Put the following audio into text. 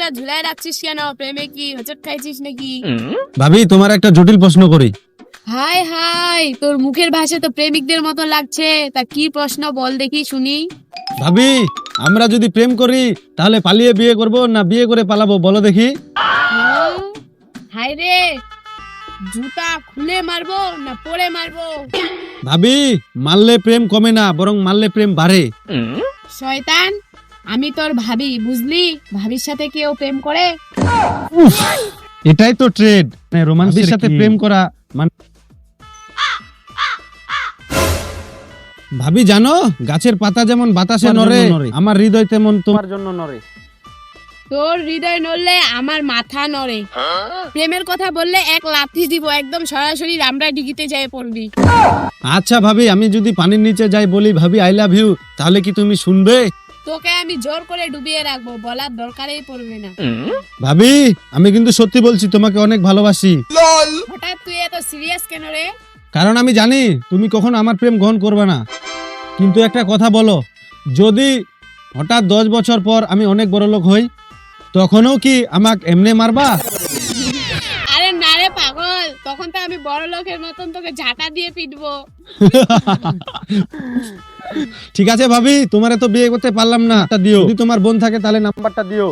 মুখটা ঝুলায় রাখছিস কেন? প্রেমে কি হোঁচট খাইছিস নাকি? ভাবি তোমার একটা জটিল প্রশ্ন করি। হাই হাই, তোর মুখের ভাষা তো প্রেমিকদের মতো লাগছে। তা কি প্রশ্ন বল দেখি শুনি। ভাবি আমরা যদি প্রেম করি তাহলে পালিয়ে বিয়ে করব না বিয়ে করে পালাবো বলো দেখি। হাই রে, জুতা খুলে মারবো না পরে মারবো? ভাবি মারলে প্রেম কমে না, বরং মারলে প্রেম বাড়ে। শয়তান, আমি তোর ভাবি, বুঝলি? ভাবির সাথে কেউ প্রেম করে? এটাই তো ট্রেড, রোমান্সের সাথে প্রেম করা মানে। ভাবি জানো, গাছের পাতা যেমন বাতাসে নড়ে, আমার হৃদয় তেমন তোমার জন্য নড়ে। তোর হৃদয় নড়লে আমার মাথা নড়ে। প্রেমের কথা বললে এক লাথি দিব, একদম সরাসরি রামরা ডিগিতে যায় পড়বি। আচ্ছা ভাবি, আমি যদি পানির নিচে যাই বলি ভাবি আই লাভ ইউ, তাহলে কি তুমি শুনবে? তোকে আমি জোর করে ডুবিয়ে রাখবো, বলার দরকারই পড়বে না। ভাবি আমি কিন্তু সত্যি বলছি, তোমাকে অনেক ভালোবাসি। হঠাৎ তুই এত সিরিয়াস কেন রে? কারণ আমি জানি তুমি কখনো আমার প্রেম গ্রহণ করবে না। কিন্তু একটা কথা বলো, যদি হঠাৎ 10 বছর পর আমি অনেক বড় লোক হই, তখনও কি আমাকে এমনি মারবা? আরে না রে পাগল, তখন তো আমি বড় লোকের মতন তোকে ঝাঁটা দিয়ে পিটবো। ঠিক আছে ভাবি, তোমারে তো বিয়ে করতে পারলাম না, তা দিও। যদি তোমার বোন থাকে তাহলে নাম্বারটা দিও।